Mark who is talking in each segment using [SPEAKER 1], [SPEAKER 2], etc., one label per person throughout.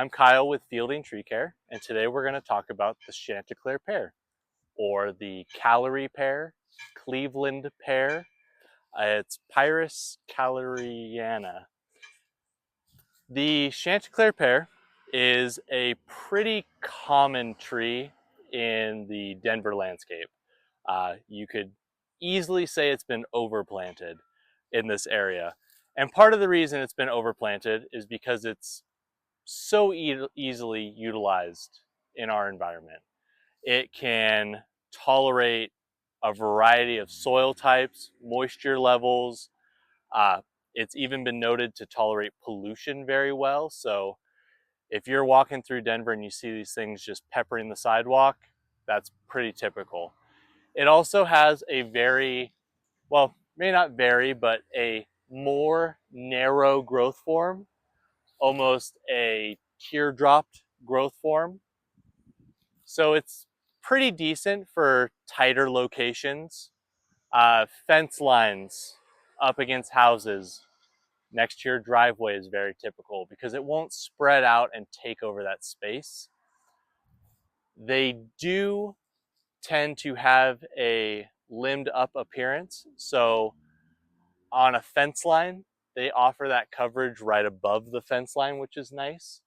[SPEAKER 1] I'm Kyle with Fielding Tree Care, and today we're going to talk about the Chanticleer pear, or the Callery pear, Cleveland pear. It's Pyrus calleryana. The Chanticleer pear is a pretty common tree in the Denver landscape. You could easily say it's been overplanted in this area. And part of the reason it's been overplanted is because it's so easily utilized in our environment. It can tolerate a variety of soil types, moisture levels. Uh, it's even been noted to tolerate pollution very well. So if you're walking through Denver and you see these things just peppering the sidewalk, that's pretty typical. It also has a very, well, may not vary, but a more narrow growth form, almost a teardropped growth form. So it's pretty decent for tighter locations. Fence lines up against houses next to your driveway is very typical because it won't spread out and take over that space. They do tend to have a limbed up appearance. So on a fence line, they offer that coverage right above the fence line, which is nice.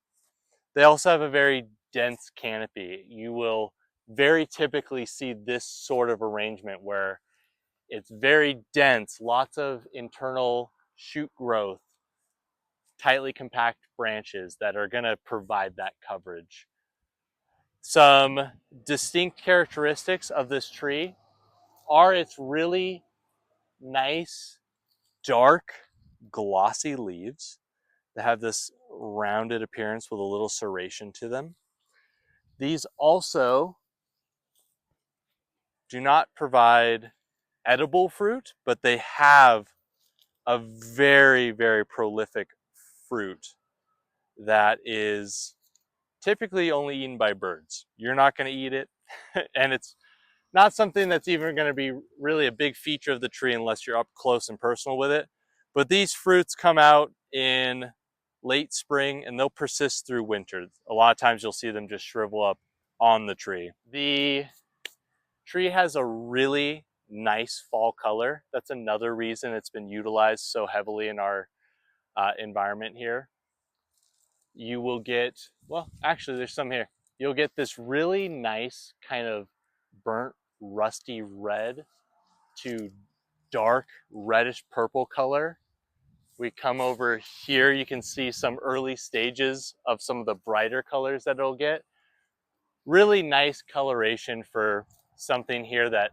[SPEAKER 1] They also have a very dense canopy. You will very typically see this sort of arrangement where it's very dense, lots of internal shoot growth, tightly compact branches that are going to provide that coverage. Some distinct characteristics of this tree are its really nice, dark, glossy leaves that have this rounded appearance with a little serration to them. These also do not provide edible fruit, but they have a very, very prolific fruit that is typically only eaten by birds. You're not going to eat it, and it's not something that's even going to be really a big feature of the tree unless you're up close and personal with it. But these fruits come out in late spring and they'll persist through winter. A lot of times you'll see them just shrivel up on the tree. The tree has a really nice fall color. That's another reason it's been utilized so heavily in our environment here. You will get, well, actually there's some here. You'll get this really nice kind of burnt rusty red to dark reddish purple color. We come over here, you can see some early stages of some of the brighter colors that it'll get. Really nice coloration for something here that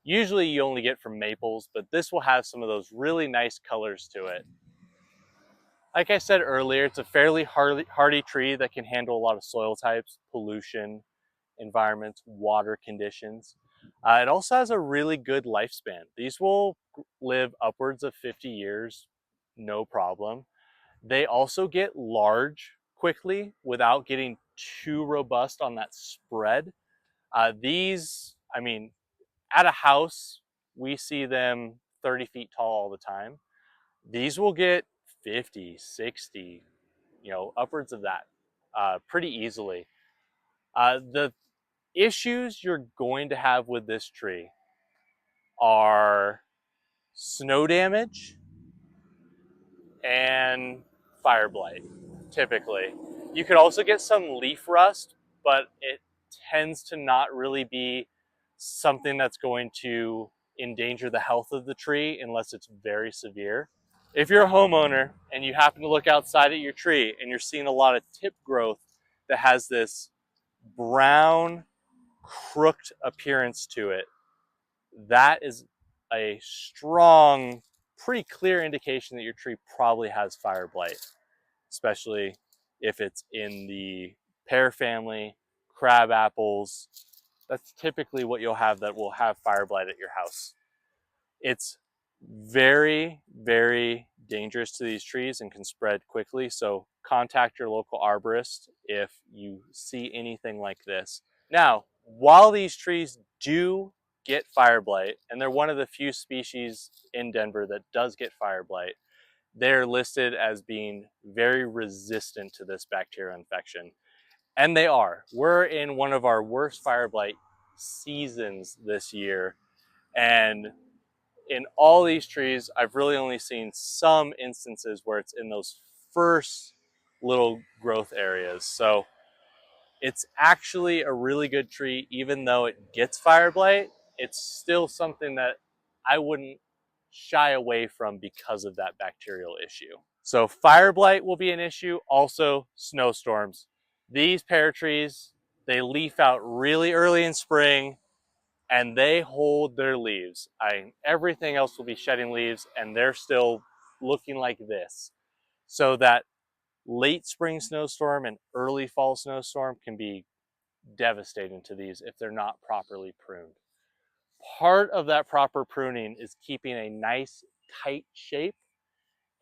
[SPEAKER 1] usually you only get from maples, but this will have some of those really nice colors to it. Like I said earlier, it's a fairly hardy tree that can handle a lot of soil types, pollution, environments, water conditions. It also has a really good lifespan. These will live upwards of 50 years, no problem. They also get large quickly without getting too robust on that spread. These, I mean, at a house, we see them 30 feet tall all the time. These will get 50, 60, upwards of that pretty easily. The issues you're going to have with this tree are snow damage and fire blight, typically. You could also get some leaf rust, but it tends to not really be something that's going to endanger the health of the tree unless it's very severe. If you're a homeowner and you happen to look outside at your tree and you're seeing a lot of tip growth that has this brown, crooked appearance to it, that is a strong, pretty clear indication that your tree probably has fire blight, especially if it's in the pear family, crab apples. That's typically what you'll have that will have fire blight at your house. It's very, very dangerous to these trees and can spread quickly. So contact your local arborist if you see anything like this. Now, while these trees do get fire blight, and they're one of the few species in Denver that does get fire blight, they're listed as being very resistant to this bacterial infection. And they are. We're in one of our worst fire blight seasons this year. And in all these trees, I've really only seen some instances where it's in those first little growth areas. So it's actually a really good tree, even though it gets fire blight. It's still something that I wouldn't shy away from because of that bacterial issue. So fire blight will be an issue, also snowstorms. These pear trees, they leaf out really early in spring and they hold their leaves. Everything else will be shedding leaves and they're still looking like this. So that late spring snowstorm and early fall snowstorm can be devastating to these if they're not properly pruned. Part of that proper pruning is keeping a nice tight shape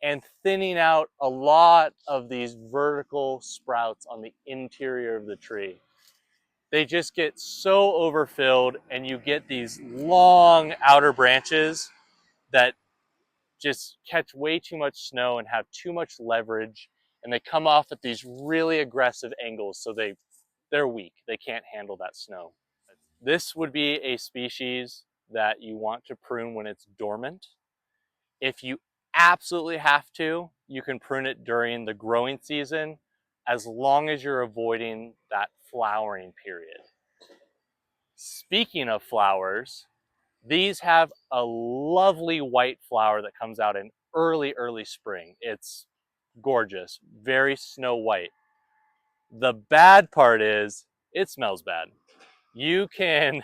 [SPEAKER 1] and thinning out a lot of these vertical sprouts on the interior of the tree. They just get so overfilled and you get these long outer branches that just catch way too much snow and have too much leverage, and they come off at these really aggressive angles, so they're weak. They can't handle that snow. This would be a species that you want to prune when it's dormant. If you absolutely have to, you can prune it during the growing season as long as you're avoiding that flowering period. Speaking of flowers, these have a lovely white flower that comes out in early spring. It's gorgeous, very snow white. The bad part is it smells bad. You can,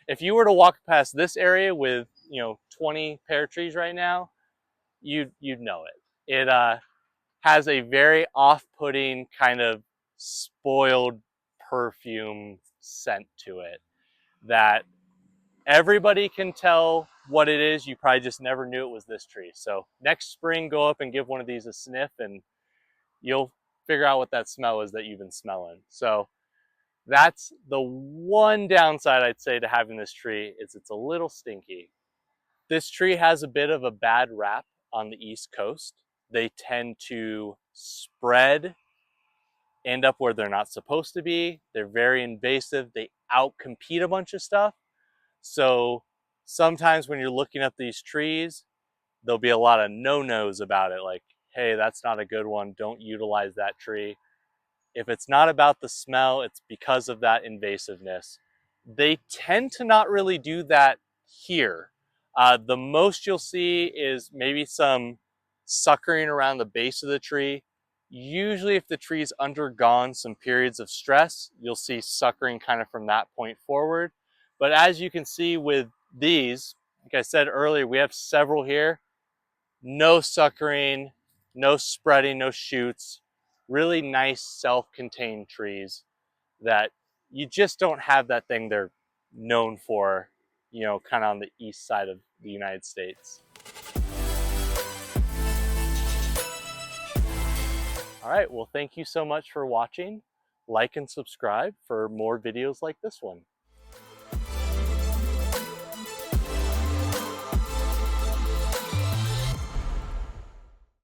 [SPEAKER 1] if you were to walk past this area with 20 pear trees right now, you'd know it. It has a very off-putting kind of spoiled perfume scent to it that everybody can tell what it is. You probably just never knew it was this tree. So next spring, go up and give one of these a sniff and you'll figure out what that smell is that you've been smelling. So that's the one downside I'd say to having this tree, is it's a little stinky. This tree has a bit of a bad rap on the East Coast. They tend to spread, end up where they're not supposed to be. They're very invasive. They outcompete a bunch of stuff. So sometimes when you're looking at these trees, there'll be a lot of no-nos about it. Like, hey, that's not a good one. Don't utilize that tree. If it's not about the smell, it's because of that invasiveness. They tend to not really do that here. The most you'll see is maybe some suckering around the base of the tree. Usually if the tree's undergone some periods of stress, you'll see suckering kind of from that point forward. But as you can see with these, like I said earlier, we have several here. No suckering, no spreading, no shoots. Really nice self-contained trees that you just don't have that thing they're known for, kind of on the east side of the United States. All right, well, thank you so much for watching. Like and subscribe for more videos like this one.